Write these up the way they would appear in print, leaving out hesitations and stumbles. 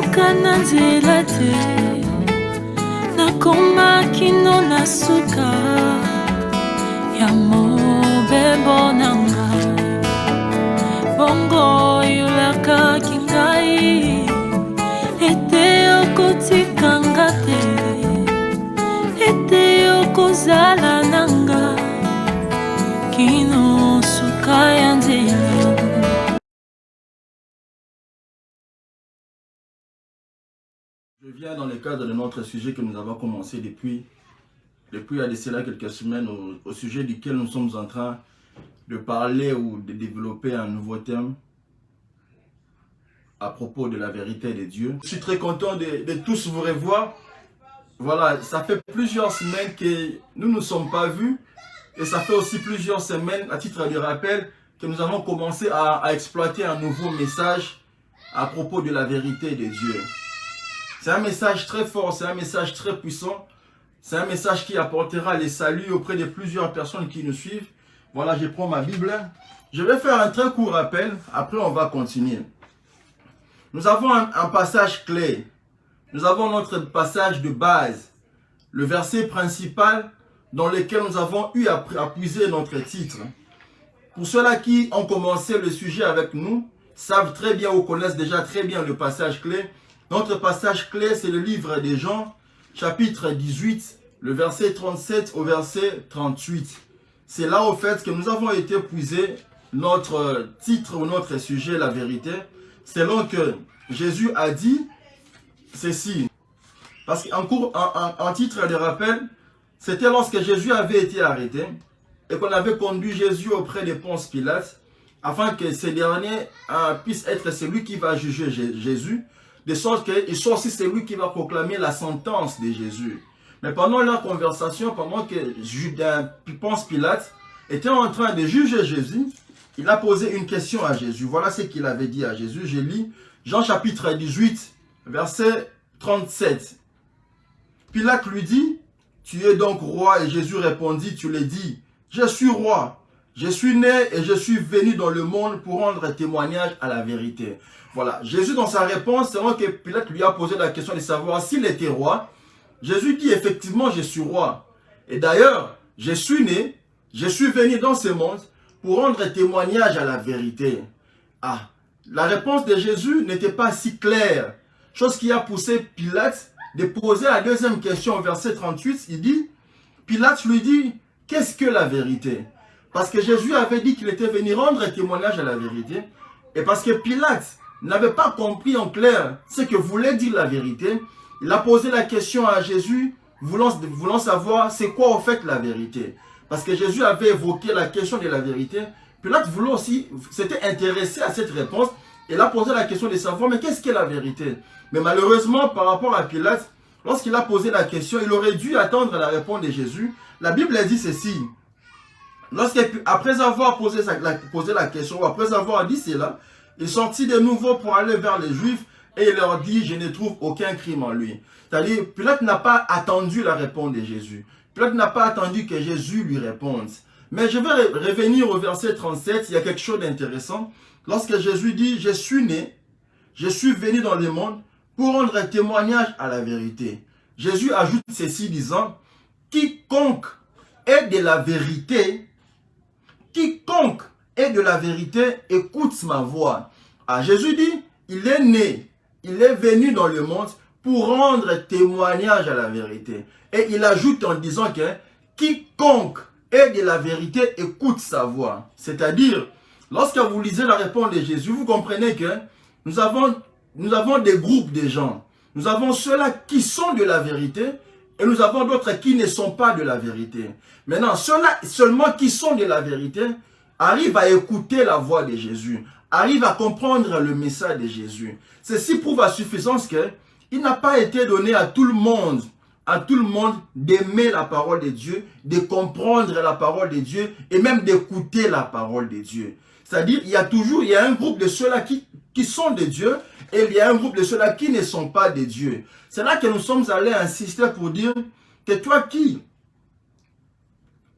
suka na nzela te, nakoma kino na suka ya mobembo na ngai. Bongo yulaka kingai, ete okotikanga te, ete okozala na ngai kino suka ya nzela. Je viens dans le cadre de notre sujet que nous avons commencé depuis il y a de cela quelques semaines, au sujet duquel nous sommes en train de parler ou de développer un nouveau thème à propos de la vérité de Dieu. Je suis très content de tous vous revoir. Voilà, ça fait plusieurs semaines que nous ne nous sommes pas vus et ça fait aussi plusieurs semaines, à titre de rappel, que nous avons commencé à exploiter un nouveau message à propos de la vérité de Dieu. C'est un message très fort, c'est un message très puissant. C'est un message qui apportera les saluts auprès de plusieurs personnes qui nous suivent. Voilà, je prends ma Bible. Je vais faire un très court rappel, après on va continuer. Nous avons un passage clé. Nous avons notre passage de base. Le verset principal dans lequel nous avons eu à puiser notre titre. Pour ceux-là qui ont commencé le sujet avec nous, savent très bien ou connaissent déjà très bien le passage clé. Notre passage clé, c'est le livre des Jean, chapitre 18, le verset 37 au verset 38. C'est là, au fait, que nous avons été puiser notre titre ou notre sujet, la vérité, selon que Jésus a dit ceci. Parce qu'en titre de rappel, c'était lorsque Jésus avait été arrêté et qu'on avait conduit Jésus auprès de Ponce Pilate, afin que ce dernier puisse être celui qui va juger Jésus, de sorte qu'il soit aussi celui qui va proclamer la sentence de Jésus. Mais pendant leur conversation, pendant que Ponce Pilate était en train de juger Jésus, il a posé une question à Jésus. Voilà ce qu'il avait dit à Jésus. Je lis Jean chapitre 18, verset 37. Pilate lui dit, « Tu es donc roi ?» Et Jésus répondit, « Tu l'as dit, je suis roi. Je suis né et je suis venu dans le monde pour rendre témoignage à la vérité. » Voilà, Jésus dans sa réponse, selon que Pilate lui a posé la question de savoir s'il était roi, Jésus dit effectivement je suis roi. Et d'ailleurs, je suis né, je suis venu dans ce monde pour rendre témoignage à la vérité. Ah, la réponse de Jésus n'était pas si claire. Chose qui a poussé Pilate de poser la deuxième question au verset 38, il dit, Pilate lui dit, qu'est-ce que la vérité? Parce que Jésus avait dit qu'il était venu rendre témoignage à la vérité. Et parce que Pilate n'avait pas compris en clair ce que voulait dire la vérité, il a posé la question à Jésus, voulant savoir c'est quoi en fait la vérité. Parce que Jésus avait évoqué la question de la vérité. Pilate voulait aussi, s'était intéressé à cette réponse. Il a posé la question de savoir, mais qu'est-ce qu'est la vérité? Mais malheureusement, par rapport à Pilate, lorsqu'il a posé la question, il aurait dû attendre la réponse de Jésus. La Bible dit ceci. Après avoir posé la question, ou après avoir dit cela, il sortit de nouveau pour aller vers les Juifs et il leur dit, je ne trouve aucun crime en lui. C'est-à-dire, Pilate n'a pas attendu la réponse de Jésus. Pilate n'a pas attendu que Jésus lui réponde. Mais je vais revenir au verset 37, il y a quelque chose d'intéressant. Lorsque Jésus dit, je suis né, je suis venu dans le monde pour rendre témoignage à la vérité. Jésus ajoute ceci disant, quiconque est de la vérité, quiconque est de la vérité, écoute ma voix. Ah, Jésus dit, il est né, il est venu dans le monde pour rendre témoignage à la vérité. Et il ajoute en disant que quiconque est de la vérité, écoute sa voix. C'est-à-dire, lorsque vous lisez la réponse de Jésus, vous comprenez que nous avons des groupes de gens. Nous avons ceux-là qui sont de la vérité et nous avons d'autres qui ne sont pas de la vérité. Maintenant, ceux-là seulement qui sont de la vérité arrivent à écouter la voix de Jésus, arrivent à comprendre le message de Jésus. Ceci prouve à suffisance qu'il n'a pas été donné à tout le monde d'aimer la parole de Dieu, de comprendre la parole de Dieu et même d'écouter la parole de Dieu. C'est-à-dire, il y a un groupe de ceux-là qui sont de Dieu et il y a un groupe de ceux-là qui ne sont pas de Dieu. C'est là que nous sommes allés insister pour dire que toi qui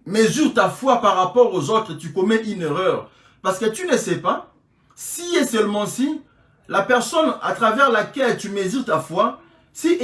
mesures ta foi par rapport aux autres, tu commets une erreur. Parce que tu ne sais pas si et seulement si la personne à travers laquelle tu mesures ta foi, si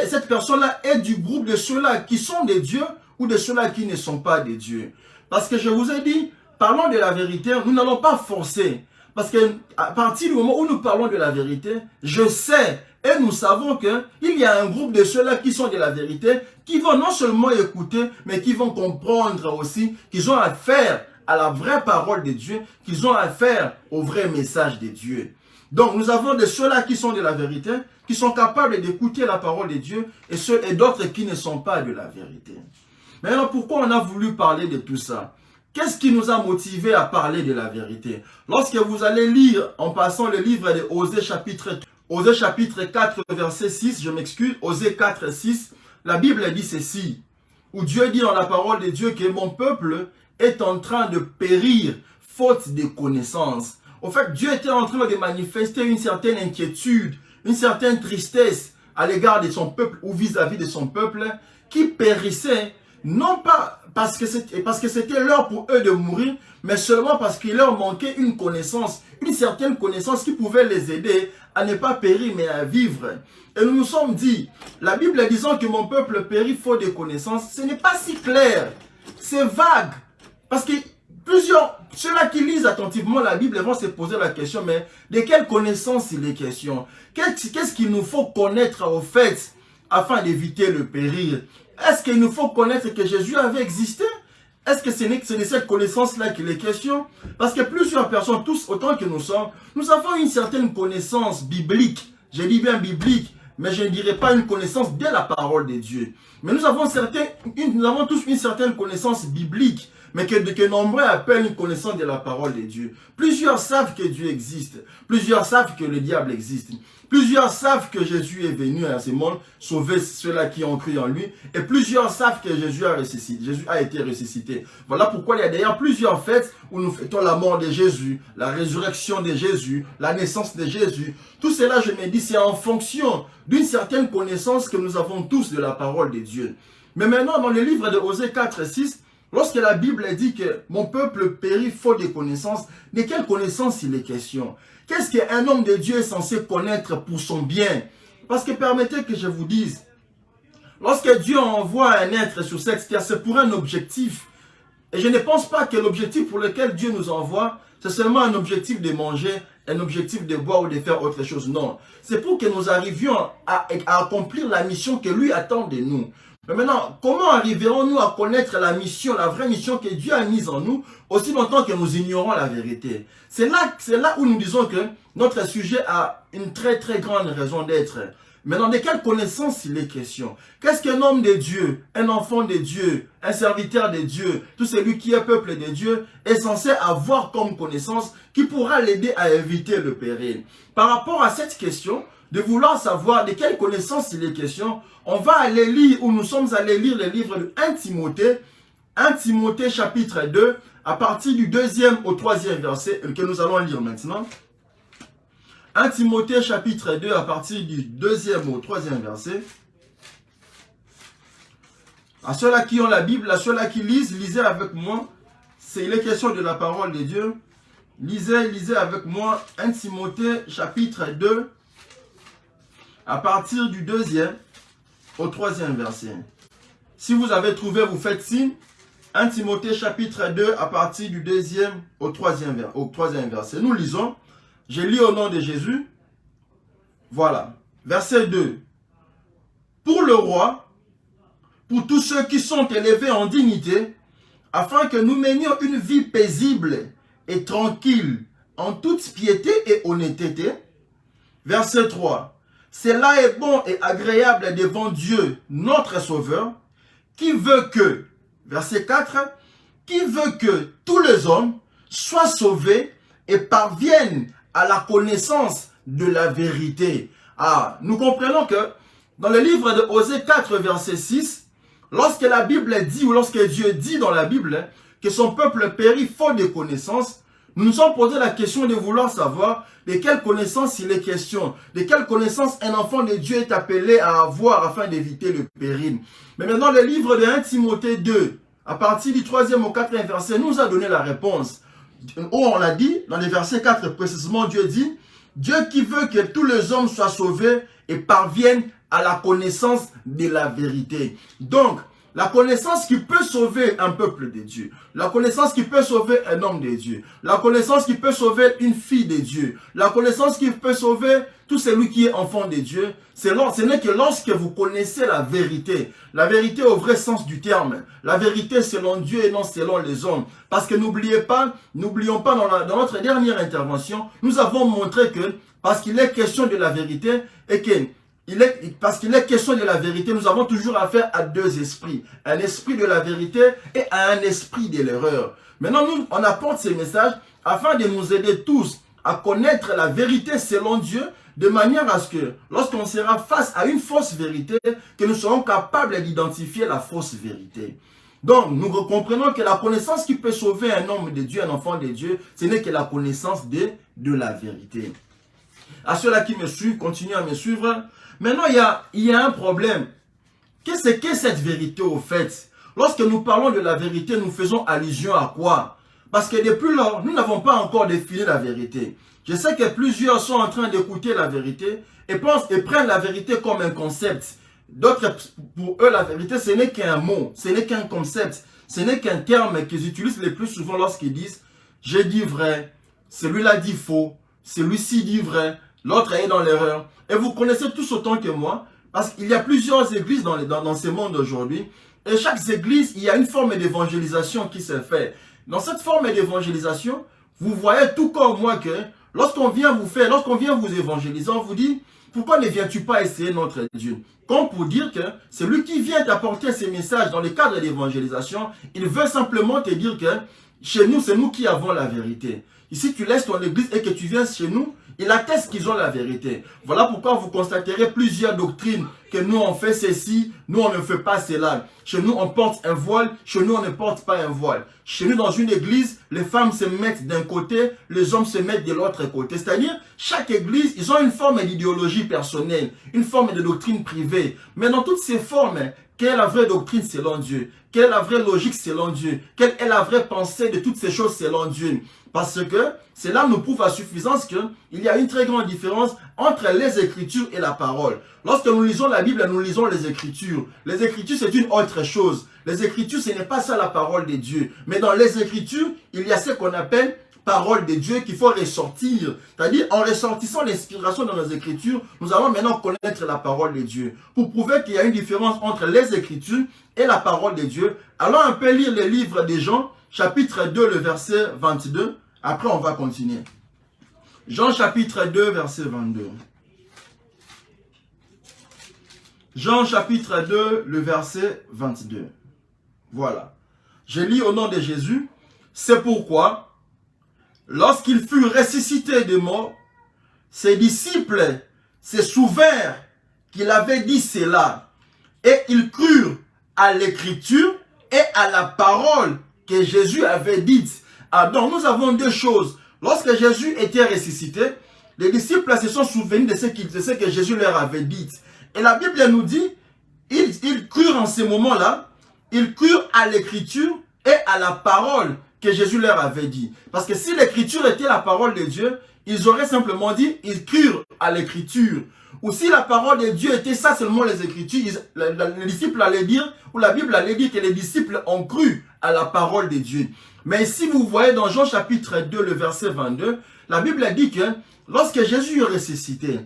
cette personne-là est du groupe de ceux-là qui sont des dieux ou de ceux-là qui ne sont pas des dieux. Parce que je vous ai dit, parlons de la vérité, nous n'allons pas forcer. Parce qu'à partir du moment où nous parlons de la vérité, je sais et nous savons qu'il y a un groupe de ceux-là qui sont de la vérité, qui vont non seulement écouter, mais qui vont comprendre aussi qu'ils ont affaire à la vraie parole de Dieu, qu'ils ont affaire au vrai message de Dieu. Donc nous avons de ceux-là qui sont de la vérité, qui sont capables d'écouter la parole de Dieu, et d'autres qui ne sont pas de la vérité. Maintenant, pourquoi on a voulu parler de tout ça? Qu'est-ce qui nous a motivés à parler de la vérité? Lorsque vous allez lire, en passant le livre de Osée chapitre 4, verset 6, je m'excuse, Osée 4, 6, la Bible dit ceci, où Dieu dit dans la parole de Dieu que mon peuple est en train de périr faute de connaissances. Au fait, Dieu était en train de manifester une certaine inquiétude, une certaine tristesse à l'égard de son peuple ou vis-à-vis de son peuple qui périssait, non pas parce que c'était l'heure pour eux de mourir, mais seulement parce qu'il leur manquait une connaissance, une certaine connaissance qui pouvait les aider à ne pas périr mais à vivre. Et nous nous sommes dit, la Bible disant que mon peuple périt faute de connaissance, ce n'est pas si clair, c'est vague. Parce que ceux-là qui lisent attentivement la Bible vont se poser la question, mais de quelle connaissance il est question? Qu'est-ce qu'il nous faut connaître au fait afin d'éviter le péril? Est-ce qu'il nous faut connaître que Jésus avait existé? Est-ce que c'est de cette connaissance-là qu'il est question? Parce que plusieurs personnes, tous autant que nous sommes, nous avons une certaine connaissance biblique. Je dis bien biblique, mais je ne dirais pas une connaissance de la parole de Dieu. Mais nous avons tous une certaine connaissance biblique, mais que nombreux appellent une connaissance de la parole de Dieu. Plusieurs savent que Dieu existe. Plusieurs savent que le diable existe. Plusieurs savent que Jésus est venu à ce monde sauver ceux-là qui ont cru en lui. Et plusieurs savent que Jésus a été ressuscité. Voilà pourquoi il y a d'ailleurs plusieurs fêtes où nous fêtons la mort de Jésus, la résurrection de Jésus, la naissance de Jésus. Tout cela, je me dis, c'est en fonction d'une certaine connaissance que nous avons tous de la parole de Dieu. Mais maintenant, dans le livre de Osée 4, 6, lorsque la Bible dit que mon peuple périt faute de connaissance, de quelle connaissance il est question? Qu'est-ce qu'un homme de Dieu est censé connaître pour son bien? Parce que permettez que je vous dise, lorsque Dieu envoie un être sur cette terre, c'est pour un objectif. Et je ne pense pas que l'objectif pour lequel Dieu nous envoie, c'est seulement un objectif de manger, un objectif de boire ou de faire autre chose. Non, c'est pour que nous arrivions à accomplir la mission que lui attend de nous. Mais maintenant, comment arriverons-nous à connaître la mission, la vraie mission que Dieu a mise en nous, aussi longtemps que nous ignorons la vérité? C'est là où nous disons que notre sujet a une très très grande raison d'être. Maintenant, de quelle connaissance il est question? Qu'est-ce qu'un homme de Dieu, un enfant de Dieu, un serviteur de Dieu, tout celui qui est peuple de Dieu, est censé avoir comme connaissance qui pourra l'aider à éviter le péril? Par rapport à cette question, de vouloir savoir de quelle connaissance il est question, on va aller lire, ou nous sommes allés lire le livre de 1 Timothée chapitre 2, à partir du 2e au 3e verset, que nous allons lire maintenant. 1 Timothée chapitre 2, à partir du 2e au 3e verset. À ceux-là qui ont la Bible, à ceux-là qui lisent, lisez avec moi. Il est question de la parole de Dieu. Lisez avec moi 1 Timothée chapitre 2, à partir du 2e au 3e verset. Si vous avez trouvé, vous faites signe. 1 Timothée chapitre 2 à partir du 2e au 3e verset. Nous lisons. Je lis au nom de Jésus. Voilà. Verset 2. Pour le roi, pour tous ceux qui sont élevés en dignité, afin que nous menions une vie paisible et tranquille, en toute piété et honnêteté. Verset 3. Cela est bon et agréable devant Dieu, notre Sauveur, qui veut que, verset 4, qui veut que tous les hommes soient sauvés et parviennent à la connaissance de la vérité. Ah, nous comprenons que dans le livre de Osée 4, verset 6, lorsque la Bible dit, ou lorsque Dieu dit dans la Bible que son peuple périt faute de connaissance, nous nous sommes posé la question de vouloir savoir de quelle connaissance il est question, de quelle connaissance un enfant de Dieu est appelé à avoir afin d'éviter le péril. Mais maintenant, le livre de 1 Timothée 2, à partir du 3e au 4e verset, nous a donné la réponse. Où on a dit, dans les versets 4 précisément, Dieu dit, Dieu qui veut que tous les hommes soient sauvés et parviennent à la connaissance de la vérité. Donc, la connaissance qui peut sauver un peuple de Dieu, la connaissance qui peut sauver un homme de Dieu, la connaissance qui peut sauver une fille de Dieu, la connaissance qui peut sauver tout celui qui est enfant de Dieu, ce n'est que lorsque vous connaissez la vérité au vrai sens du terme, la vérité selon Dieu et non selon les hommes. Parce que n'oublions pas dans notre dernière intervention, nous avons montré que parce qu'il est question de la vérité et que parce qu'il est question de la vérité, nous avons toujours affaire à deux esprits. Un esprit de la vérité et à un esprit de l'erreur. Maintenant, nous, on apporte ces messages afin de nous aider tous à connaître la vérité selon Dieu, de manière à ce que, lorsqu'on sera face à une fausse vérité, que nous serons capables d'identifier la fausse vérité. Donc, nous comprenons que la connaissance qui peut sauver un homme de Dieu, un enfant de Dieu, ce n'est que la connaissance de la vérité. À ceux-là qui me suivent, continuez à me suivre. Maintenant, il y a un problème. Qu'est-ce que cette vérité au fait? Lorsque nous parlons de la vérité, nous faisons allusion à quoi? Parce que depuis lors, nous n'avons pas encore défini la vérité. Je sais que plusieurs sont en train d'écouter la vérité et prennent la vérité comme un concept. D'autres, pour eux, la vérité, ce n'est qu'un mot, ce n'est qu'un concept, ce n'est qu'un terme qu'ils utilisent le plus souvent lorsqu'ils disent « j'ai dit vrai », celui-là dit faux, celui-ci dit vrai, l'autre est dans l'erreur. Et vous connaissez tous autant que moi, parce qu'il y a plusieurs églises dans ce monde aujourd'hui. Et chaque église, il y a une forme d'évangélisation qui se fait. Dans cette forme d'évangélisation, vous voyez tout comme moi que lorsqu'on vient vous évangéliser, on vous dit, pourquoi ne viens-tu pas essayer notre Dieu? Comme pour dire que celui qui vient t'apporter ces messages dans le cadre d'évangélisation, il veut simplement te dire que chez nous, c'est nous qui avons la vérité. Ici, tu laisses ton église et que tu viens chez nous, il atteste qu'ils ont la vérité. Voilà pourquoi vous constaterez plusieurs doctrines que nous on fait ceci, nous on ne fait pas cela. Chez nous on porte un voile, chez nous on ne porte pas un voile. Chez nous dans une église, les femmes se mettent d'un côté, les hommes se mettent de l'autre côté. C'est-à-dire, chaque église, ils ont une forme d'idéologie personnelle, une forme de doctrine privée. Mais dans toutes ces formes, quelle est la vraie doctrine selon Dieu? Quelle est la vraie logique selon Dieu? Quelle est la vraie pensée de toutes ces choses selon Dieu? Parce que cela nous prouve à suffisance qu'il y a une très grande différence entre les Écritures et la parole. Lorsque nous lisons la Bible, nous lisons les Écritures. Les Écritures, c'est une autre chose. Les Écritures, ce n'est pas ça la parole de Dieu. Mais dans les Écritures, il y a ce qu'on appelle parole de Dieu qu'il faut ressortir. C'est-à-dire, en ressortissant l'inspiration dans les Écritures, nous allons maintenant connaître la parole de Dieu. Pour prouver qu'il y a une différence entre les Écritures et la parole de Dieu, allons un peu lire le livre des Jean, chapitre 2, le verset 22. Après, on va continuer. Jean, chapitre 2, verset 22. Jean, chapitre 2, le verset 22. Voilà. Je lis au nom de Jésus. C'est pourquoi, lorsqu'il fut ressuscité des morts, ses disciples se souvinrent qu'il avait dit cela. Et ils crurent à l'écriture et à la parole que Jésus avait dite. Ah, donc nous avons deux choses. Lorsque Jésus était ressuscité, les disciples se sont souvenus de ce que Jésus leur avait dit. Et la Bible nous dit, ils crurent en ces moments-là, ils crurent à l'écriture et à la parole que Jésus leur avait dit. Parce que si l'écriture était la parole de Dieu, ils auraient simplement dit, ils crurent à l'écriture. Ou si la parole de Dieu était ça seulement les Écritures, les disciples allaient dire, ou la Bible allait dire que les disciples ont cru à la parole de Dieu. Mais si vous voyez dans Jean chapitre 2, le verset 22, la Bible dit que lorsque Jésus est ressuscité,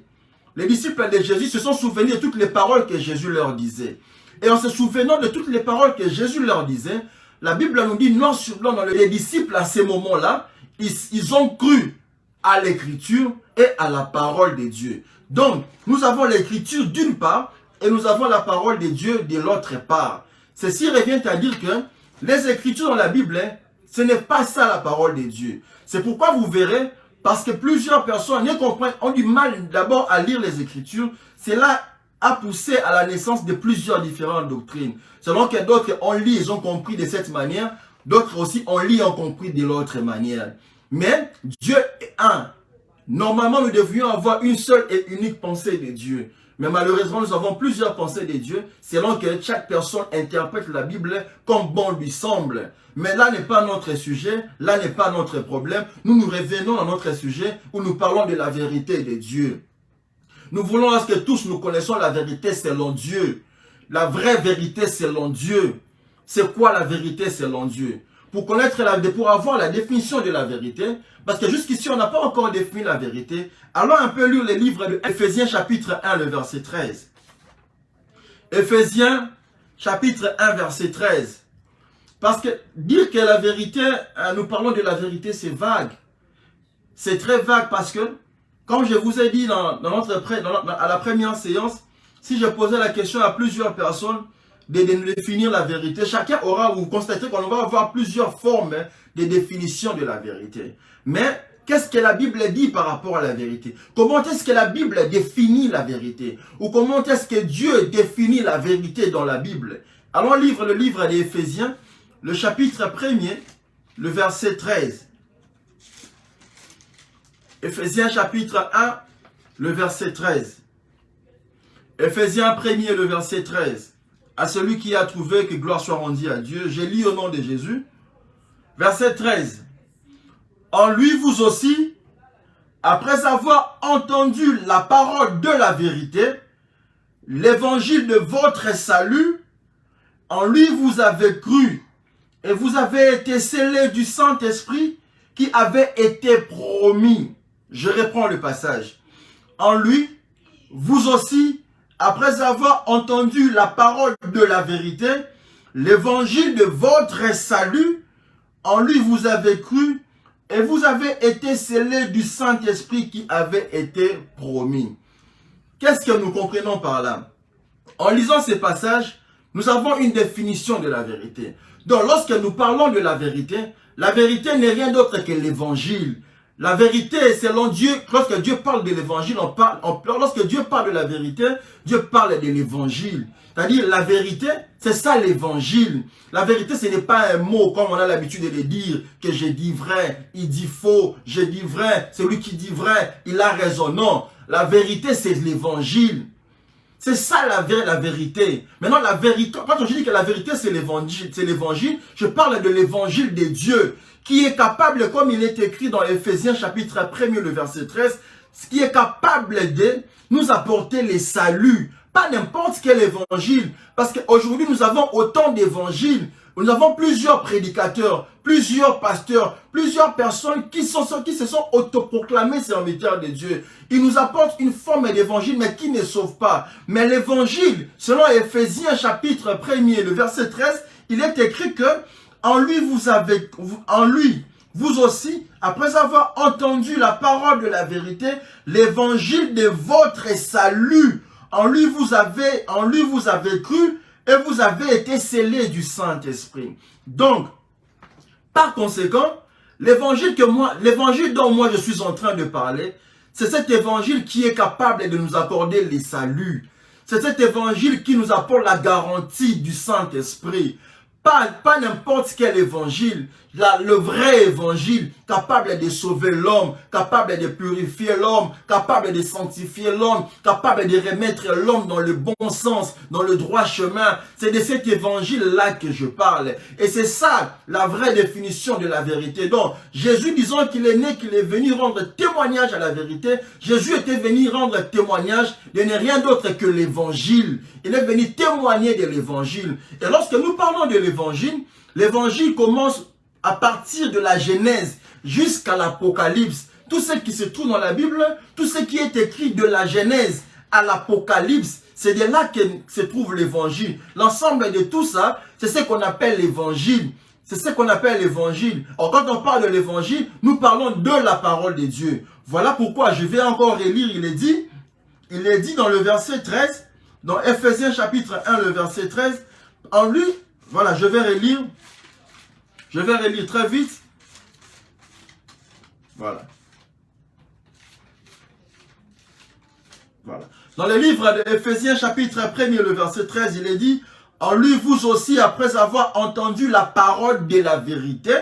les disciples de Jésus se sont souvenus de toutes les paroles que Jésus leur disait. Et en se souvenant de toutes les paroles que Jésus leur disait, la Bible nous dit noir sur blanc, dans les disciples à ces moments-là, ils ont cru à l'écriture et à la parole de Dieu. Donc, nous avons l'écriture d'une part et nous avons la parole de Dieu de l'autre part. Ceci revient à dire que les écritures dans la Bible, ce n'est pas ça la parole de Dieu. C'est pourquoi vous verrez, parce que plusieurs personnes ont du mal d'abord à lire les écritures, cela a poussé à la naissance de plusieurs différentes doctrines. Selon que d'autres ont lu, ils ont compris de cette manière, d'autres aussi ont lu et ont compris de l'autre manière. Mais Dieu est un. Normalement, nous devrions avoir une seule et unique pensée de Dieu. Mais malheureusement, nous avons plusieurs pensées de Dieu, selon que chaque personne interprète la Bible comme bon lui semble. Mais là n'est pas notre sujet, là n'est pas notre problème. Nous nous revenons à notre sujet où nous parlons de la vérité de Dieu. Nous voulons à ce que tous nous connaissons la vérité selon Dieu. La vraie vérité selon Dieu. C'est quoi la vérité selon Dieu? Pour avoir la définition de la vérité, parce que jusqu'ici on n'a pas encore défini la vérité, allons un peu lire le livre de Éphésiens chapitre 1, le verset 13. Éphésiens chapitre 1, verset 13. Parce que dire que la vérité, nous parlons de la vérité, c'est vague. C'est très vague parce que, comme je vous ai dit à la première séance, si je posais la question à plusieurs personnes de définir la vérité, chacun aura, vous constatez qu'on va avoir plusieurs formes de définition de la vérité. Mais qu'est-ce que la Bible dit par rapport à la vérité? Comment est-ce que la Bible définit la vérité? Ou comment est-ce que Dieu définit la vérité dans la Bible? Allons lire le livre des Éphésiens, le chapitre 1er, le verset 13. Éphésiens chapitre 1, le verset 13. Éphésiens 1er, le verset 13. À celui qui a trouvé, que gloire soit rendue à Dieu. J'ai lu au nom de Jésus. Verset 13. En lui vous aussi, après avoir entendu la parole de la vérité, l'évangile de votre salut, en lui vous avez cru, et vous avez été scellés du Saint-Esprit qui avait été promis. Je reprends le passage. En lui, vous aussi, après avoir entendu la parole de la vérité, l'évangile de votre salut, en lui vous avez cru, et vous avez été scellés du Saint-Esprit qui avait été promis. Qu'est-ce que nous comprenons par là? En lisant ces passages, nous avons une définition de la vérité. Donc, lorsque nous parlons de la vérité n'est rien d'autre que l'évangile. La vérité, selon Dieu, lorsque Dieu parle de l'évangile, lorsque Dieu parle de la vérité, Dieu parle de l'évangile. C'est-à-dire, la vérité, c'est ça l'évangile. La vérité, ce n'est pas un mot, comme on a l'habitude de le dire, que je dis vrai, il dit faux, je dis vrai, celui qui dit vrai, il a raison. Non, la vérité, c'est l'évangile. C'est ça la vérité. Maintenant, la vérité, quand je dis que la vérité, c'est l'évangile, je parle de l'évangile de Dieu, qui est capable, comme il est écrit dans Éphésiens chapitre 1er, le verset 13, qui est capable de nous apporter les saluts. Pas n'importe quel évangile. Parce qu'aujourd'hui, nous avons autant d'évangiles. Nous avons plusieurs prédicateurs, plusieurs pasteurs, plusieurs personnes qui se sont autoproclamés serviteurs de Dieu. Ils nous apportent une forme d'évangile, mais qui ne sauve pas. Mais l'évangile, selon Éphésiens chapitre 1er, le verset 13, il est écrit que en lui, vous aussi, après avoir entendu la parole de la vérité, l'évangile de votre salut, en lui vous avez cru et vous avez été scellés du Saint-Esprit. Donc, par conséquent, l'évangile dont moi je suis en train de parler, c'est cet évangile qui est capable de nous accorder les saluts. C'est cet évangile qui nous apporte la garantie du Saint-Esprit. Pas n'importe quel évangile, le vrai évangile, capable de sauver l'homme, capable de purifier l'homme, capable de sanctifier l'homme, capable de remettre l'homme dans le bon sens, dans le droit chemin. C'est de cet évangile-là que je parle. Et c'est ça la vraie définition de la vérité. Donc, Jésus disant qu'il est né, qu'il est venu rendre témoignage à la vérité, Jésus était venu rendre témoignage de rien d'autre que l'évangile. Il est venu témoigner de l'évangile. Et lorsque nous parlons de l'évangile commence à partir de la Genèse jusqu'à l'Apocalypse. Tout ce qui se trouve dans la Bible, tout ce qui est écrit de la Genèse à l'Apocalypse, c'est de là que se trouve l'évangile. L'ensemble de tout ça, c'est ce qu'on appelle l'évangile. C'est ce qu'on appelle l'évangile. Alors quand on parle de l'évangile, nous parlons de la parole de Dieu. Voilà pourquoi je vais encore relire, il est dit dans le verset 13, dans Éphésiens chapitre 1, le verset 13, en lui, voilà, je vais relire très vite. Voilà. Dans le livre d'Éphésiens chapitre 1er, le verset 13, il est dit, en lui vous aussi, après avoir entendu la parole de la vérité,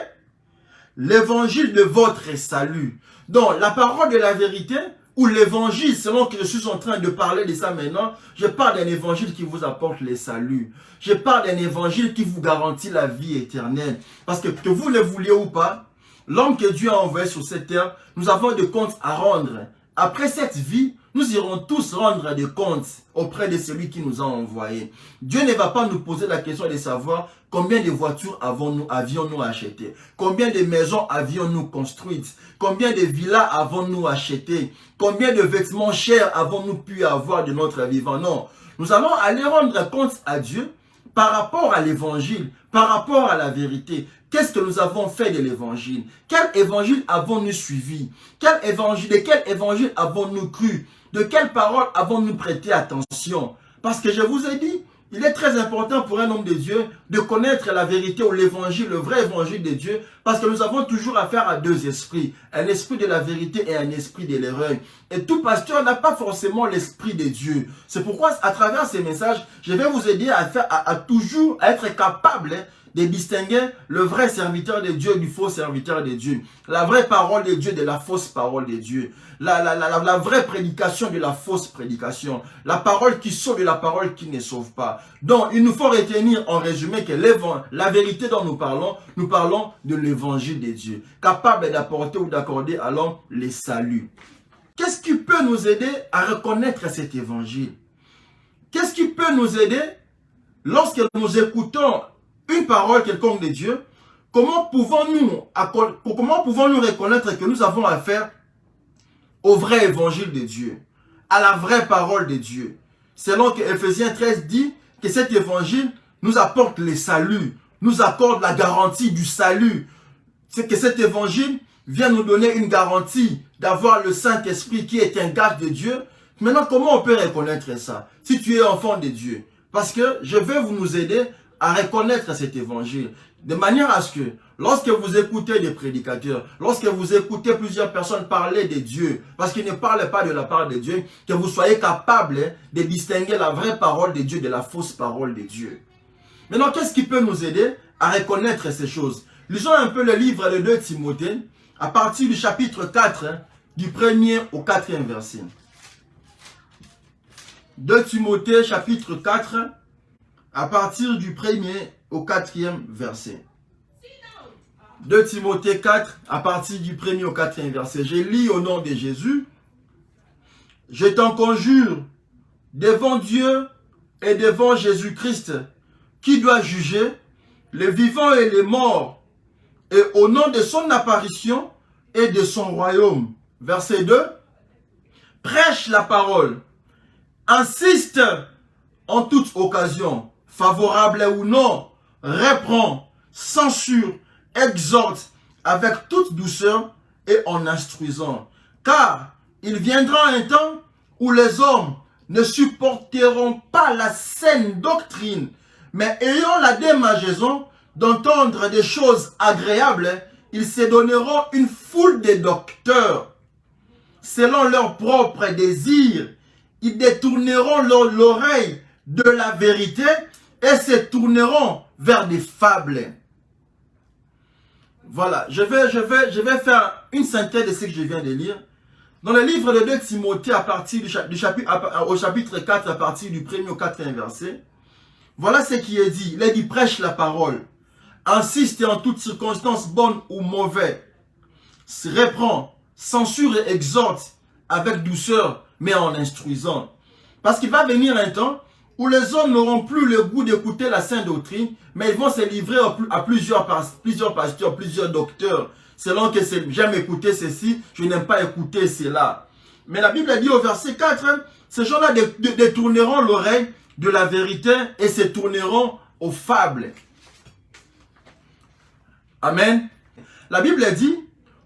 l'évangile de votre salut. Donc, la parole de la vérité, ou l'évangile, selon que je suis en train de parler de ça maintenant, je parle d'un évangile qui vous apporte le salut. Je parle d'un évangile qui vous garantit la vie éternelle. Parce que vous le vouliez ou pas, l'homme que Dieu a envoyé sur cette terre, nous avons des comptes à rendre. Après cette vie, nous irons tous rendre des comptes auprès de celui qui nous a envoyés. Dieu ne va pas nous poser la question de savoir combien de voitures avions-nous achetées, combien de maisons avions-nous construites, combien de villas avons-nous achetées, combien de vêtements chers avons-nous pu avoir de notre vivant. Non, nous allons aller rendre compte à Dieu par rapport à l'évangile, par rapport à la vérité. Qu'est-ce que nous avons fait de l'évangile? Quel évangile avons-nous suivi? De quel évangile avons-nous cru? De quelles paroles avons-nous prêté attention? Parce que je vous ai dit, il est très important pour un homme de Dieu de connaître la vérité ou l'évangile, le vrai évangile de Dieu, parce que nous avons toujours affaire à deux esprits, un esprit de la vérité et un esprit de l'erreur. Et tout pasteur n'a pas forcément l'esprit de Dieu. C'est pourquoi, à travers ces messages, je vais vous aider à toujours être capable de distinguer le vrai serviteur de Dieu du faux serviteur de Dieu. La vraie parole de Dieu de la fausse parole de Dieu. La vraie prédication de la fausse prédication. La parole qui sauve de la parole qui ne sauve pas. Donc, il nous faut retenir en résumé que la vérité dont nous parlons de l'évangile de Dieu. Capable d'apporter ou d'accorder à l'homme les saluts. Qu'est-ce qui peut nous aider à reconnaître cet évangile? Qu'est-ce qui peut nous aider lorsque nous écoutons une parole quelconque de Dieu? Comment pouvons-nous reconnaître que nous avons affaire au vrai évangile de Dieu, à la vraie parole de Dieu? Selon que Ephésiens 13 dit que cet évangile nous apporte le salut, nous accorde la garantie du salut. C'est que cet évangile vient nous donner une garantie d'avoir le Saint-Esprit qui est un gage de Dieu. Maintenant, comment on peut reconnaître ça si tu es enfant de Dieu? Parce que je vais nous aider à reconnaître cet évangile, de manière à ce que, lorsque vous écoutez des prédicateurs, lorsque vous écoutez plusieurs personnes parler de Dieu, parce qu'ils ne parlent pas de la part de Dieu, que vous soyez capable de distinguer la vraie parole de Dieu de la fausse parole de Dieu. Maintenant, qu'est-ce qui peut nous aider à reconnaître ces choses? Lisons un peu le livre de 2 Timothée, à partir du chapitre 4, du 1er au 4e verset. 2 Timothée, chapitre 4, à partir du 1er au 4e verset. 2 Timothée 4, à partir du 1er au 4e verset. Je lis au nom de Jésus. Je t'en conjure, devant Dieu et devant Jésus-Christ, qui doit juger les vivants et les morts, et au nom de son apparition et de son royaume. Verset 2. Prêche la parole, insiste en toute occasion, favorable ou non, reprend, censure, exhorte avec toute douceur et en instruisant. Car il viendra un temps où les hommes ne supporteront pas la saine doctrine, mais ayant la démangeaison d'entendre des choses agréables, ils se donneront une foule de docteurs. Selon leurs propres désirs, ils détourneront l'oreille de la vérité et se tourneront vers des fables. Voilà, je vais faire une synthèse de ce que je viens de lire. Dans le livre de 2 Timothée, à partir au chapitre 4, à partir du 1er au 4e verset, voilà ce qui est dit. Il est dit, prêche la parole, insiste en toutes circonstances, bonnes ou mauvaises, reprend, censure et exhorte avec douceur, mais en instruisant. Parce qu'il va venir un temps où les hommes n'auront plus le goût d'écouter la sainte doctrine, mais ils vont se livrer à plusieurs pasteurs, plusieurs docteurs, selon que j'aime écouter ceci, je n'aime pas écouter cela. Mais la Bible dit au verset 4, ces gens-là détourneront l'oreille de la vérité et se tourneront aux fables. Amen. La Bible dit,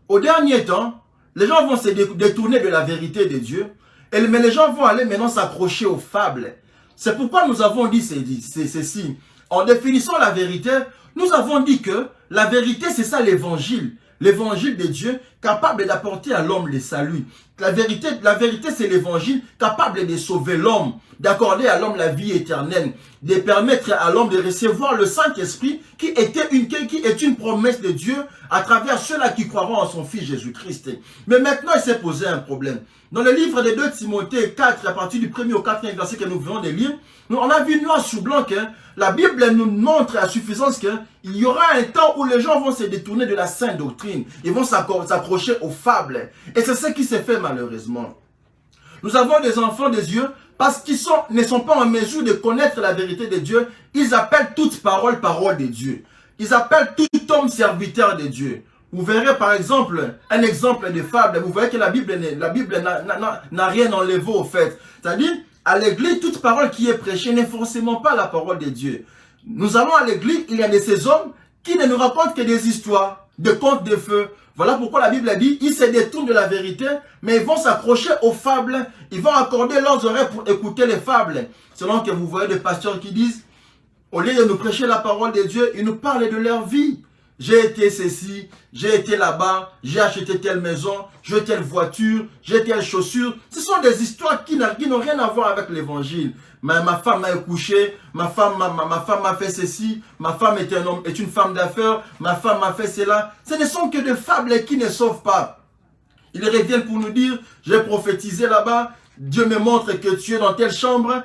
au dernier temps, les gens vont se détourner de la vérité de Dieu, mais les gens vont aller maintenant s'accrocher aux fables. C'est pourquoi nous avons dit ceci. En définissant la vérité, nous avons dit que la vérité, c'est ça l'évangile. L'évangile de Dieu, capable d'apporter à l'homme le salut. La vérité c'est l'évangile capable de sauver l'homme, d'accorder à l'homme la vie éternelle, de permettre à l'homme de recevoir le Saint-Esprit qui est une promesse de Dieu à travers ceux-là qui croiront en son Fils Jésus-Christ. Mais maintenant, il s'est posé un problème. Dans le livre de 2 Timothée 4, à partir du 1er au 4e verset que nous venons de lire, on a vu noir sur blanc que la Bible nous montre à suffisance qu'il y aura un temps où les gens vont se détourner de la sainte doctrine. Ils vont s'accrocher aux fables. Et c'est ce qui s'est fait malheureusement. Nous avons des enfants des Dieu, parce qu'ils ne sont pas en mesure de connaître la vérité de Dieu, ils appellent toute parole, parole de Dieu. Ils appellent tout homme serviteur de Dieu. Vous verrez par exemple, un exemple de fable, vous voyez que la Bible n'a rien enlevé au fait. C'est-à-dire, à l'église, toute parole qui est prêchée n'est forcément pas la parole de Dieu. Nous allons à l'église, il y a de ces hommes qui ne nous racontent que des histoires, des contes de feu. Voilà pourquoi la Bible a dit, ils se détournent de la vérité, mais ils vont s'accrocher aux fables, ils vont accorder leurs oreilles pour écouter les fables. Selon que vous voyez des pasteurs qui disent, au lieu de nous prêcher la parole de Dieu, ils nous parlent de leur vie. J'ai été ceci, j'ai été là-bas, j'ai acheté telle maison, j'ai telle voiture, j'ai telle chaussure. Ce sont des histoires qui n'ont rien à voir avec l'évangile. Ma femme m'a couché, ma femme m'a fait ceci, ma femme est une femme d'affaires, ma femme m'a fait cela. Ce ne sont que des fables qui ne sauvent pas. Ils reviennent pour nous dire, j'ai prophétisé là-bas, Dieu me montre que tu es dans telle chambre,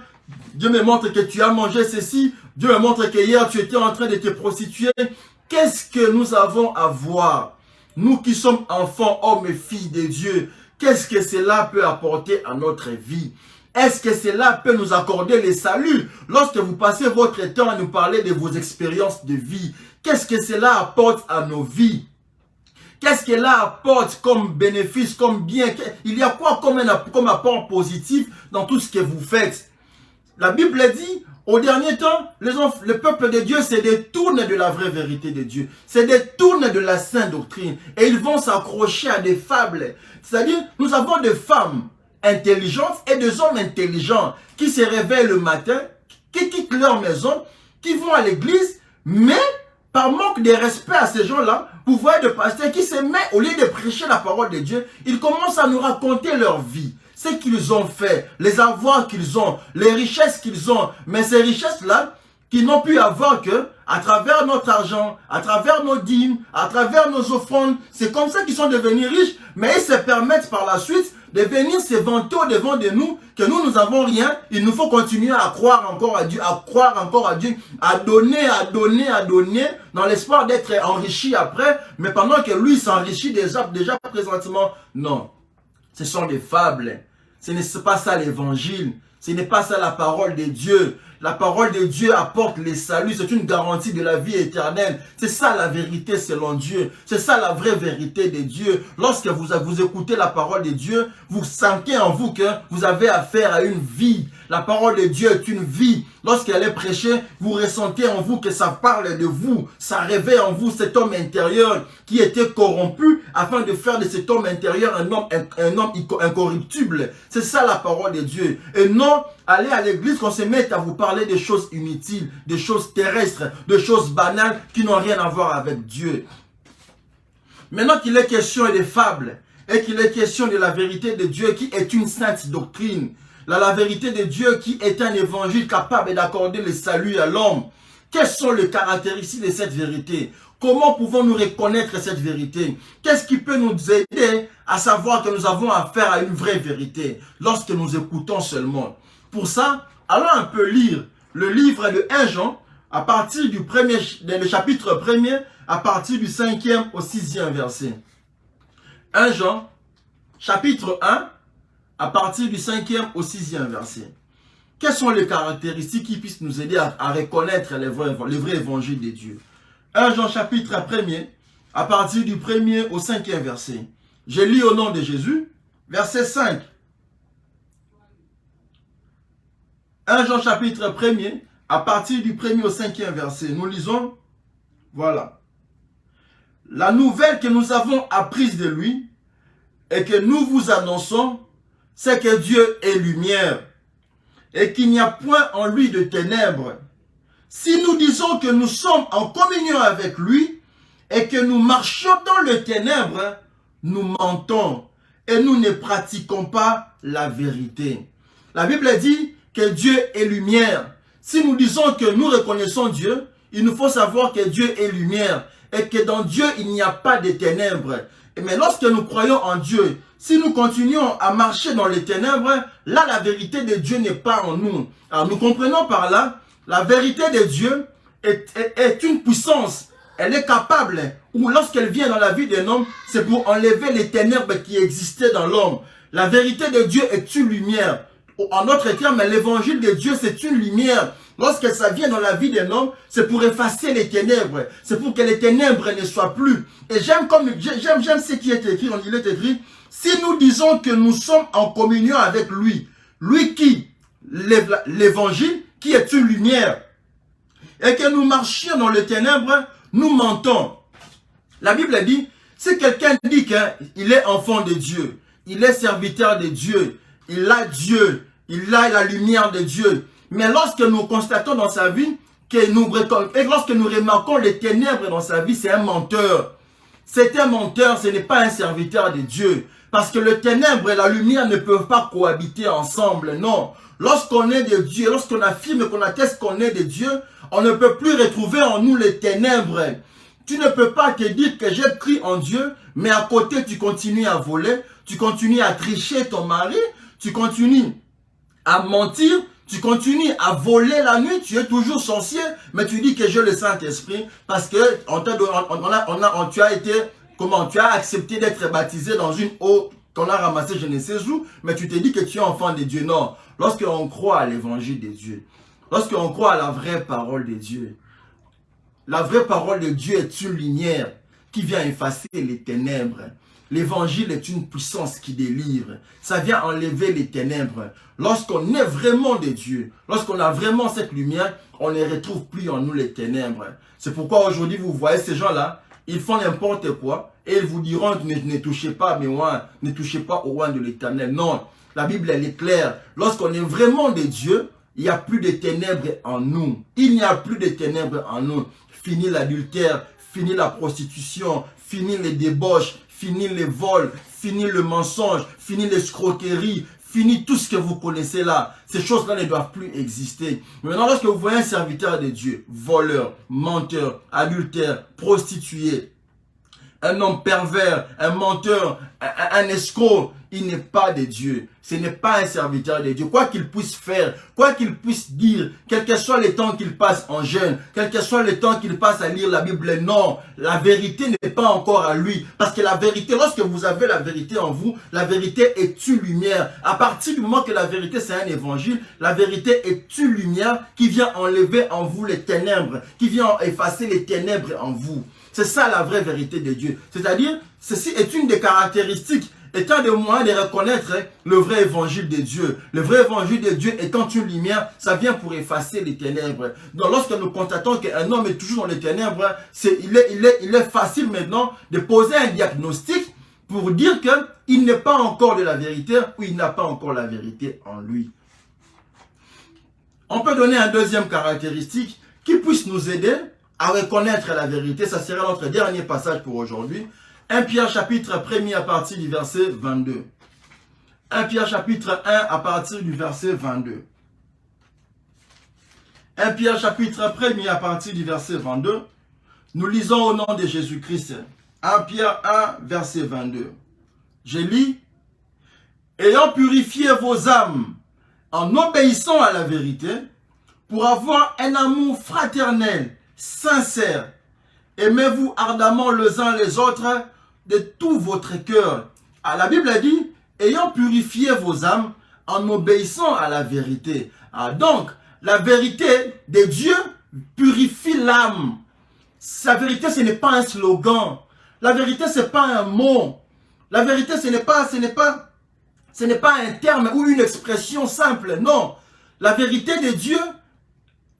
Dieu me montre que tu as mangé ceci, Dieu me montre que hier tu étais en train de te prostituer. Qu'est-ce que nous avons à voir? Nous qui sommes enfants, hommes et filles de Dieu, qu'est-ce que cela peut apporter à notre vie? Est-ce que cela peut nous accorder le salut? Lorsque vous passez votre temps à nous parler de vos expériences de vie, qu'est-ce que cela apporte à nos vies? Qu'est-ce que cela apporte comme bénéfice, comme bien? Il y a quoi comme apport positif dans tout ce que vous faites? La Bible dit, au dernier temps, le peuple de Dieu se détourne de la vraie vérité de Dieu, se détourne de la sainte doctrine et ils vont s'accrocher à des fables. C'est-à-dire, nous avons des femmes intelligentes et des hommes intelligents qui se réveillent le matin, qui quittent leur maison, qui vont à l'église, mais par manque de respect à ces gens-là, vous voyez des pasteurs qui se mettent, au lieu de prêcher la parole de Dieu, ils commencent à nous raconter leur vie. Ce qu'ils ont fait, les avoirs qu'ils ont, les richesses qu'ils ont. Mais ces richesses-là, qu'ils n'ont pu avoir que à travers notre argent, à travers nos dîmes, à travers nos offrandes. C'est comme ça qu'ils sont devenus riches. Mais ils se permettent par la suite de venir se vanter devant de nous que nous n'avons rien. Il nous faut continuer à croire encore à Dieu, à donner, dans l'espoir d'être enrichi après. Mais pendant que lui s'enrichit déjà présentement, non. Ce sont des fables. Ce n'est pas ça l'évangile. Ce n'est pas ça la parole de Dieu. La parole de Dieu apporte le salut. C'est une garantie de la vie éternelle. C'est ça la vérité selon Dieu. C'est ça la vraie vérité de Dieu. Lorsque vous écoutez la parole de Dieu, vous sentez en vous que vous avez affaire à une vie. La parole de Dieu est une vie. Lorsqu'elle est prêchée, vous ressentez en vous que ça parle de vous. Ça réveille en vous cet homme intérieur qui était corrompu afin de faire de cet homme intérieur un homme incorruptible. C'est ça la parole de Dieu. Et non aller à l'église qu'on se mette à vous parler des choses inutiles, des choses terrestres, des choses banales qui n'ont rien à voir avec Dieu. Maintenant qu'il est question des fables et qu'il est question de la vérité de Dieu qui est une sainte doctrine, la vérité de Dieu qui est un évangile capable d'accorder le salut à l'homme. Quelles sont les caractéristiques de cette vérité? Comment pouvons-nous reconnaître cette vérité? Qu'est-ce qui peut nous aider à savoir que nous avons affaire à une vraie vérité lorsque nous écoutons seulement? Pour ça, allons un peu lire le livre de 1 Jean à partir du chapitre 1er, à partir du 5e au 6e verset. 1 Jean, chapitre 1, à partir du 5e au 6e verset. Quelles sont les caractéristiques qui puissent nous aider à reconnaître les vrais évangiles de Dieu? 1 Jean chapitre 1er, à partir du 1er au 5e verset. Je lis au nom de Jésus, verset 5. 1 Jean chapitre 1er, à partir du 1er au 5e verset. Nous lisons, voilà. La nouvelle que nous avons apprise de lui et que nous vous annonçons, c'est que Dieu est lumière et qu'il n'y a point en lui de ténèbres. Si nous disons que nous sommes en communion avec lui et que nous marchons dans les ténèbres, nous mentons et nous ne pratiquons pas la vérité. La Bible dit que Dieu est lumière. Si nous disons que nous reconnaissons Dieu, il nous faut savoir que Dieu est lumière et que dans Dieu, il n'y a pas de ténèbres. Mais lorsque nous croyons en Dieu, si nous continuons à marcher dans les ténèbres, là, la vérité de Dieu n'est pas en nous. Alors, nous comprenons par là, la vérité de Dieu est une puissance. Elle est capable, ou lorsqu'elle vient dans la vie d'un homme, c'est pour enlever les ténèbres qui existaient dans l'homme. La vérité de Dieu est une lumière. En d'autres termes, l'évangile de Dieu, c'est une lumière. Lorsque ça vient dans la vie d'un homme, c'est pour effacer les ténèbres. C'est pour que les ténèbres ne soient plus. Et j'aime ce qui est écrit. Il est écrit, si nous disons que nous sommes en communion avec lui, lui qui, l'évangile, qui est une lumière, et que nous marchions dans les ténèbres, nous mentons. La Bible dit, si quelqu'un dit qu'il est enfant de Dieu, il est serviteur de Dieu, il a Dieu, il a la lumière de Dieu. Mais lorsque nous constatons dans sa vie, et lorsque nous remarquons les ténèbres dans sa vie, c'est un menteur. C'est un menteur, ce n'est pas un serviteur de Dieu. Parce que le ténèbre et la lumière ne peuvent pas cohabiter ensemble, non. Lorsqu'on est de Dieu, lorsqu'on affirme qu'on atteste qu'on est de Dieu, on ne peut plus retrouver en nous les ténèbres. Tu ne peux pas te dire que j'ai cru en Dieu, mais à côté tu continues à voler, tu continues à tricher ton mari, tu continues à mentir, tu continues à voler la nuit, tu es toujours sorcier, mais tu dis que j'ai le Saint-Esprit parce que tu as accepté d'être baptisé dans une eau qu'on a ramassée je ne sais où, mais tu te dis que tu es enfant de Dieu. Non, lorsqu'on croit à l'évangile de Dieu, lorsqu'on croit à la vraie parole de Dieu, la vraie parole de Dieu est une lumière qui vient effacer les ténèbres. L'évangile est une puissance qui délivre. Ça vient enlever les ténèbres. Lorsqu'on est vraiment de Dieu, lorsqu'on a vraiment cette lumière, on ne retrouve plus en nous les ténèbres. C'est pourquoi aujourd'hui, vous voyez ces gens-là, ils font n'importe quoi et ils vous diront ne touchez pas à mes oins, ne touchez pas au oin de l'Éternel. Non, la Bible elle est claire. Lorsqu'on est vraiment de Dieu, il n'y a plus de ténèbres en nous. Il n'y a plus de ténèbres en nous. Fini l'adultère, fini la prostitution, fini les débauches, fini les vols, fini le mensonge, fini l'escroquerie, fini tout ce que vous connaissez là. Ces choses-là ne doivent plus exister. Maintenant, lorsque vous voyez un serviteur de Dieu, voleur, menteur, adultère, prostitué, un homme pervers, un menteur, un escroc, il n'est pas de Dieu. Ce n'est pas un serviteur de Dieu. Quoi qu'il puisse faire, quoi qu'il puisse dire, quel que soit le temps qu'il passe en jeûne, quel que soit le temps qu'il passe à lire la Bible, non, la vérité n'est pas encore à lui. Parce que la vérité, lorsque vous avez la vérité en vous, la vérité est une lumière. À partir du moment que la vérité c'est un évangile, la vérité est une lumière qui vient enlever en vous les ténèbres, qui vient effacer les ténèbres en vous. C'est ça la vraie vérité de Dieu. C'est-à-dire, ceci est une des caractéristiques étant des moyens de reconnaître le vrai évangile de Dieu. Le vrai évangile de Dieu étant une lumière, ça vient pour effacer les ténèbres. Donc lorsque nous constatons qu'un homme est toujours dans les ténèbres, il est facile maintenant de poser un diagnostic pour dire qu'il n'est pas encore de la vérité ou il n'a pas encore la vérité en lui. On peut donner une deuxième caractéristique qui puisse nous aider à reconnaître la vérité. Ça sera notre dernier passage pour aujourd'hui. 1 Pierre chapitre 1 à partir du verset 22. 1 Pierre chapitre 1 à partir du verset 22. 1 Pierre chapitre 1 à partir du verset 22. Nous lisons au nom de Jésus-Christ. 1 Pierre 1 verset 22. Je lis. Ayant purifié vos âmes en obéissant à la vérité, pour avoir un amour fraternel, sincère, aimez-vous ardemment les uns les autres de tout votre cœur. La Bible dit, ayant purifié vos âmes en obéissant à la vérité. Donc, la vérité de Dieu purifie l'âme. Sa vérité, ce n'est pas un slogan. La vérité, ce n'est pas un mot. La vérité, ce n'est pas un terme ou une expression simple. Non. La vérité de Dieu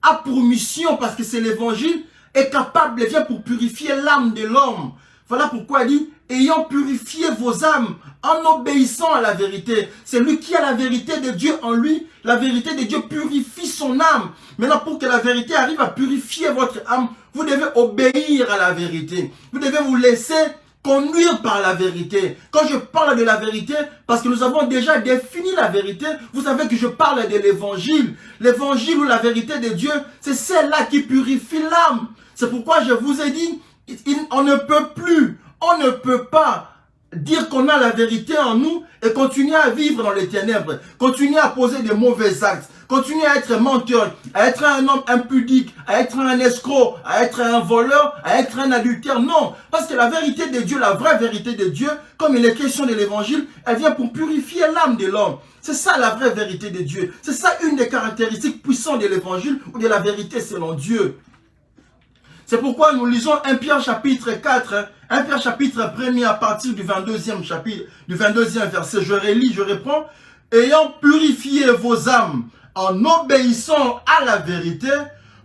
a pour mission, parce que c'est l'évangile, est capable, vient pour purifier l'âme de l'homme. Voilà pourquoi il dit, ayant purifié vos âmes en obéissant à la vérité. C'est lui qui a la vérité de Dieu en lui. La vérité de Dieu purifie son âme. Maintenant, pour que la vérité arrive à purifier votre âme, vous devez obéir à la vérité. Vous devez vous laisser conduire par la vérité. Quand je parle de la vérité, parce que nous avons déjà défini la vérité, vous savez que je parle de l'évangile. L'évangile ou la vérité de Dieu, c'est celle-là qui purifie l'âme. C'est pourquoi je vous ai dit, on ne peut pas dire qu'on a la vérité en nous et continuer à vivre dans les ténèbres, continuer à poser des mauvais actes, continuer à être menteur, à être un homme impudique, à être un escroc, à être un voleur, à être un adultère. Non, parce que la vérité de Dieu, la vraie vérité de Dieu, comme il est question de l'évangile, elle vient pour purifier l'âme de l'homme. C'est ça la vraie vérité de Dieu. C'est ça une des caractéristiques puissantes de l'évangile ou de la vérité selon Dieu. C'est pourquoi nous lisons 1 Pierre chapitre 4, 1 Pierre chapitre 1er à partir du 22e chapitre, du 22e verset. Je relis, je reprends. Ayant purifié vos âmes en obéissant à la vérité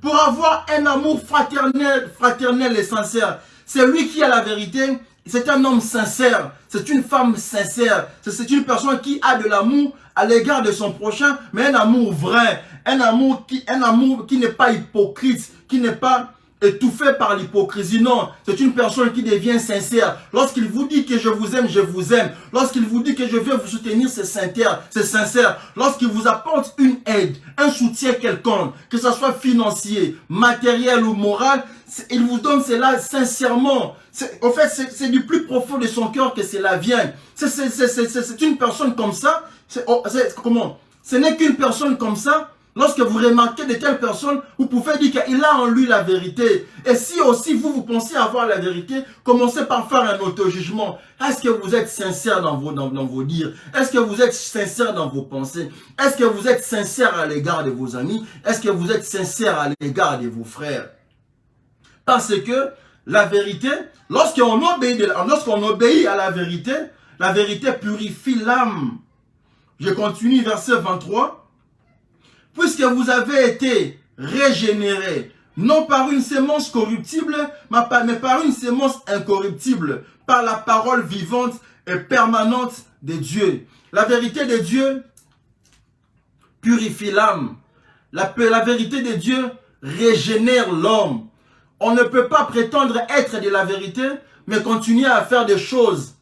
pour avoir un amour fraternel et sincère. C'est lui qui a la vérité, c'est un homme sincère, c'est une femme sincère, c'est une personne qui a de l'amour à l'égard de son prochain, mais un amour vrai, un amour qui n'est pas hypocrite, qui n'est pas étouffé par l'hypocrisie. Non, c'est une personne qui devient sincère. Lorsqu'il vous dit que je vous aime, je vous aime. Lorsqu'il vous dit que je veux vous soutenir, c'est sincère. Lorsqu'il vous apporte une aide, un soutien quelconque, que ce soit financier, matériel ou moral, il vous donne cela sincèrement. En fait, c'est du plus profond de son cœur que cela vient. C'est une personne comme ça. Comment? Ce n'est qu'une personne comme ça. Lorsque vous remarquez de telles personnes, vous pouvez dire qu'il a en lui la vérité. Et si aussi vous pensez avoir la vérité, commencez par faire un auto-jugement. Est-ce que vous êtes sincère dans vos dires? Est-ce que vous êtes sincère dans vos pensées? Est-ce que vous êtes sincère à l'égard de vos amis? Est-ce que vous êtes sincère à l'égard de vos frères? Parce que la vérité, lorsqu'on obéit à la vérité purifie l'âme. Je continue, verset 23. Puisque vous avez été régénérés, non par une sémence corruptible, mais par une sémence incorruptible, par la parole vivante et permanente de Dieu. La vérité de Dieu purifie l'âme. La vérité de Dieu régénère l'homme. On ne peut pas prétendre être de la vérité, mais continuer à faire des choses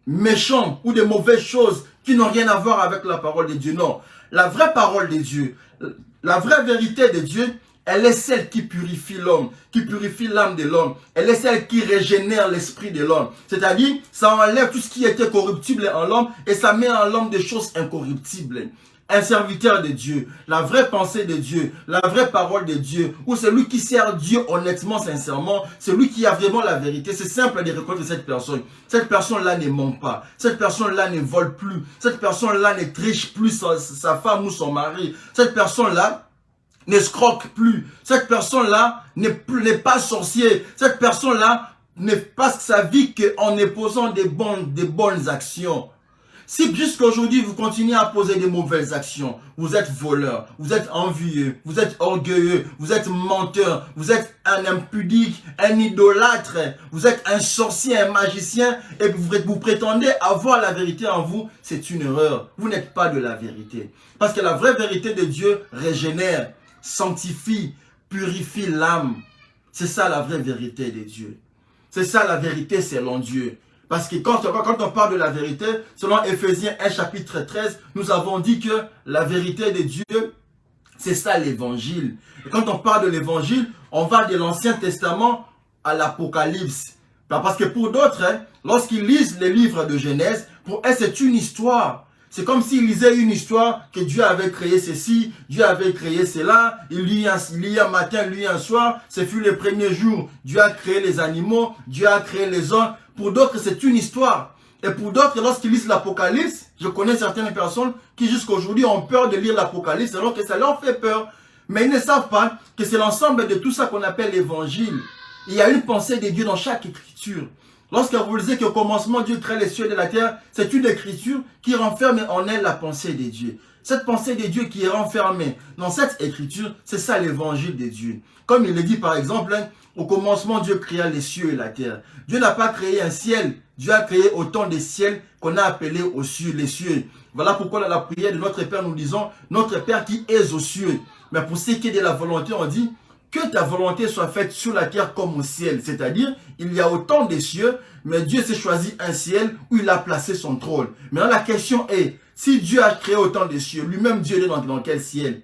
méchantes ou de mauvaises choses qui n'ont rien à voir avec la parole de Dieu. Non. La vraie parole de Dieu, la vraie vérité de Dieu, elle est celle qui purifie l'homme, qui purifie l'âme de l'homme. Elle est celle qui régénère l'esprit de l'homme. C'est-à-dire, ça enlève tout ce qui était corruptible en l'homme et ça met en l'homme des choses incorruptibles. Un serviteur de Dieu, la vraie pensée de Dieu, la vraie parole de Dieu, ou celui qui sert Dieu honnêtement, sincèrement, celui qui a vraiment la vérité, c'est simple de reconnaître cette personne. Cette personne-là ne ment pas, cette personne-là ne vole plus, cette personne-là ne triche plus sa femme ou son mari, cette personne-là ne scroque plus, cette personne-là n'est pas sorcier, cette personne-là ne passe sa vie qu'en posant des bonnes actions. Si jusqu'aujourd'hui vous continuez à poser des mauvaises actions, vous êtes voleur, vous êtes envieux, vous êtes orgueilleux, vous êtes menteur, vous êtes un impudique, un idolâtre, vous êtes un sorcier, un magicien et vous prétendez avoir la vérité en vous, c'est une erreur. Vous n'êtes pas de la vérité. Parce que la vraie vérité de Dieu régénère, sanctifie, purifie l'âme. C'est ça la vraie vérité de Dieu. C'est ça la vérité selon Dieu. Parce que quand on parle de la vérité, selon Éphésiens 1 chapitre 13, nous avons dit que la vérité de Dieu, c'est ça l'évangile. Et quand on parle de l'évangile, on va de l'Ancien Testament à l'Apocalypse. Parce que pour d'autres, lorsqu'ils lisent les livres de Genèse, pour eux c'est une histoire. C'est comme s'ils lisaient une histoire que Dieu avait créé ceci, Dieu avait créé cela, il lit un matin, il lit un soir, ce fut le premier jour. Dieu a créé les animaux, Dieu a créé les hommes. Pour d'autres, c'est une histoire. Et pour d'autres, lorsqu'ils lisent l'Apocalypse, je connais certaines personnes qui jusqu'aujourd'hui ont peur de lire l'Apocalypse alors que ça leur fait peur. Mais ils ne savent pas que c'est l'ensemble de tout ça qu'on appelle l'évangile. Il y a une pensée de Dieu dans chaque écriture. Lorsque vous lisez qu'au commencement, Dieu crée les cieux et la terre, c'est une écriture qui renferme en elle la pensée de Dieu. Cette pensée de Dieu qui est renfermée dans cette écriture, c'est ça l'évangile de Dieu. Comme il le dit par exemple, au commencement, Dieu créa les cieux et la terre. Dieu n'a pas créé un ciel, Dieu a créé autant de ciels qu'on a appelés aux cieux, les cieux. Voilà pourquoi dans la prière de notre Père, nous disons, notre Père qui est aux cieux. Mais pour ce qui est de la volonté, on dit, que ta volonté soit faite sur la terre comme au ciel. C'est-à-dire, il y a autant de cieux, mais Dieu s'est choisi un ciel où il a placé son trône. Maintenant, la question est, si Dieu a créé autant de cieux, lui-même Dieu est dans quel ciel?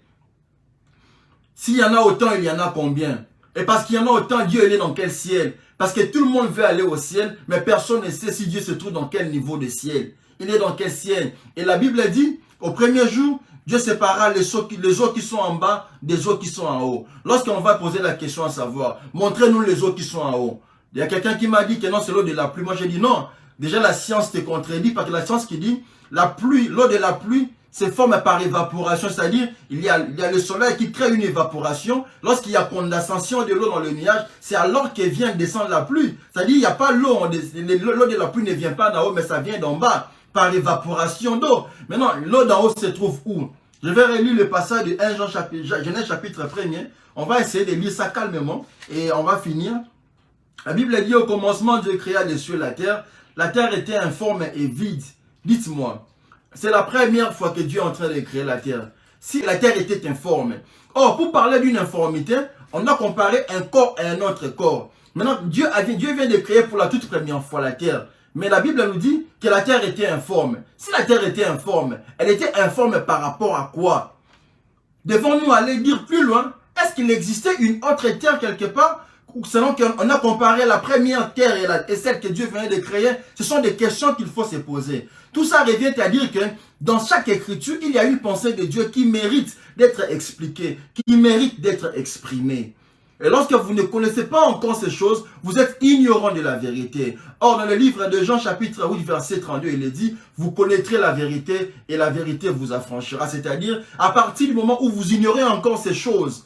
S'il y en a autant, il y en a combien? Et parce qu'il y en a autant, Dieu il est dans quel ciel? Parce que tout le monde veut aller au ciel, mais personne ne sait si Dieu se trouve dans quel niveau de ciel. Il est dans quel ciel? Et la Bible dit, au premier jour, Dieu séparera les eaux qui sont en bas des eaux qui sont en haut. Lorsqu'on va poser la question à savoir, montrez-nous les eaux qui sont en haut. Il y a quelqu'un qui m'a dit que non, c'est l'eau de la pluie. Moi, j'ai dit non. Déjà, la science te contredit parce que la science qui dit, la pluie, l'eau de la pluie, se forme par évaporation, c'est-à-dire il y a le soleil qui crée une évaporation. Lorsqu'il y a condensation de l'eau dans le nuage, c'est alors que vient descendre la pluie. C'est-à-dire il n'y a pas l'eau, l'eau de la pluie ne vient pas d'en haut, mais ça vient d'en bas, par évaporation d'eau. Maintenant, l'eau d'en haut se trouve où? Je vais relire le passage de 1 Jean Genèse chapitre 1er. On va essayer de lire ça calmement et on va finir. La Bible dit au commencement, Dieu créa les cieux et la terre. La terre était informe et vide. Dites-moi, c'est la première fois que Dieu est en train de créer la terre. Si la terre était informe. Or, pour parler d'une informité, on a comparé un corps à un autre corps. Maintenant, Dieu vient de créer pour la toute première fois la terre. Mais la Bible nous dit que la terre était informe. Si la terre était informe, elle était informe par rapport à quoi? Devons-nous aller dire plus loin? Est-ce qu'il existait une autre terre quelque part? Selon qu'on a comparé la première terre et celle que Dieu venait de créer, ce sont des questions qu'il faut se poser. Tout ça revient à dire que dans chaque écriture, il y a une pensée de Dieu qui mérite d'être expliquée, qui mérite d'être exprimée. Et lorsque vous ne connaissez pas encore ces choses, vous êtes ignorant de la vérité. Or, dans le livre de Jean chapitre 8, verset 32, il est dit, vous connaîtrez la vérité et la vérité vous affranchira. C'est-à-dire, à partir du moment où vous ignorez encore ces choses,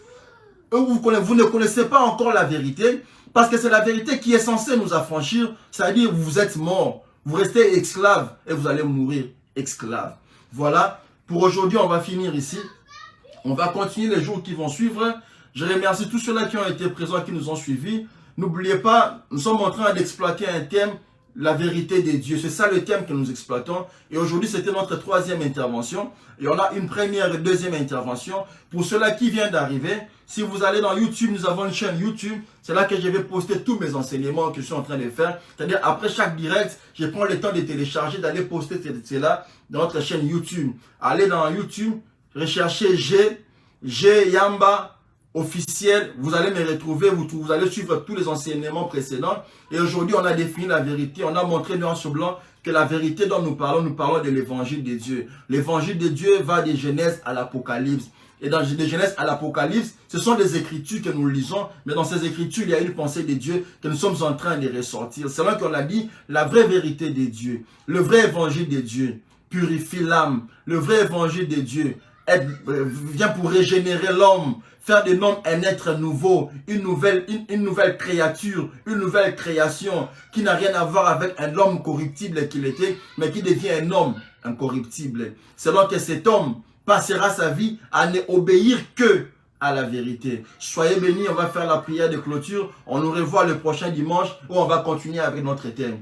où vous ne connaissez pas encore la vérité, parce que c'est la vérité qui est censée nous affranchir, c'est-à-dire vous êtes mort, vous restez esclave et vous allez mourir esclave. Voilà, pour aujourd'hui on va finir ici. On va continuer les jours qui vont suivre. Je remercie tous ceux-là qui ont été présents, qui nous ont suivis. N'oubliez pas, nous sommes en train d'exploiter un thème, la vérité des dieux. C'est ça le thème que nous exploitons. Et aujourd'hui, c'était notre troisième intervention. Et on a une première et deuxième intervention. Pour ceux-là qui viennent d'arriver, si vous allez dans YouTube, nous avons une chaîne YouTube. C'est là que je vais poster tous mes enseignements que je suis en train de faire. C'est-à-dire, après chaque direct, je prends le temps de télécharger, d'aller poster cela dans notre chaîne YouTube. Allez dans YouTube, recherchez G Yamba officiel, vous allez me retrouver, vous allez suivre tous les enseignements précédents. Et aujourd'hui, on a défini la vérité, on a montré noir sur blanc que la vérité dont nous parlons de l'évangile de Dieu. L'évangile de Dieu va de Genèse à l'Apocalypse. Et dans de Genèse à l'Apocalypse, ce sont des écritures que nous lisons, mais dans ces écritures, il y a une pensée de Dieu que nous sommes en train de ressortir. C'est là qu'on a dit la vraie vérité de Dieu, le vrai évangile de Dieu purifie l'âme, le vrai évangile de Dieu vient pour régénérer l'homme, faire de l'homme un être nouveau, une nouvelle créature, une nouvelle création qui n'a rien à voir avec un homme corruptible qu'il était, mais qui devient un homme incorruptible. C'est donc que cet homme passera sa vie à ne obéir que à la vérité. Soyez bénis, on va faire la prière de clôture. On nous revoit le prochain dimanche où on va continuer avec notre thème.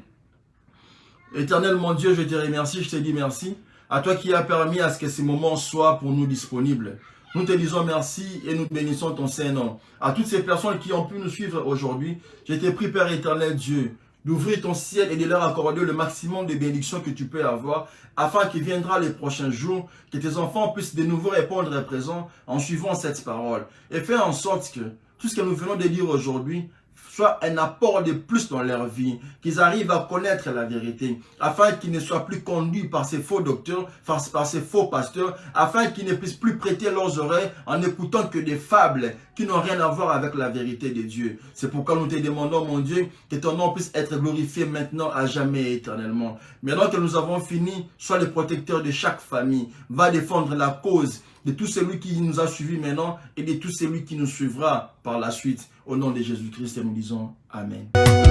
Éternel mon Dieu, je te remercie, je te dis merci. À toi qui as permis à ce que ces moments soient pour nous disponibles. Nous te disons merci et nous bénissons ton Saint-Nom. À toutes ces personnes qui ont pu nous suivre aujourd'hui, je te prie, Père éternel Dieu, d'ouvrir ton ciel et de leur accorder le maximum de bénédictions que tu peux avoir, afin qu'il viendra les prochains jours, que tes enfants puissent de nouveau répondre à présent en suivant cette parole. Et faire en sorte que tout ce que nous venons de dire aujourd'hui soit un apport de plus dans leur vie, qu'ils arrivent à connaître la vérité, afin qu'ils ne soient plus conduits par ces faux docteurs, par ces faux pasteurs, afin qu'ils ne puissent plus prêter leurs oreilles en écoutant que des fables qui n'ont rien à voir avec la vérité de Dieu. C'est pourquoi nous te demandons, mon Dieu, que ton nom puisse être glorifié maintenant, à jamais, éternellement. Maintenant que nous avons fini, sois le protecteur de chaque famille, va défendre la cause de tout celui qui nous a suivis maintenant et de tout celui qui nous suivra par la suite. Au nom de Jésus-Christ, nous disons Amen.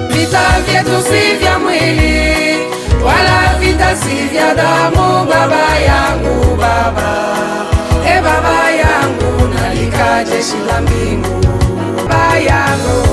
Vita vyetu si vya mwili, wala vita si vya damu. Baba yangu Baba, Baba yangu, nalika jeshi la mbingu. Baba yangu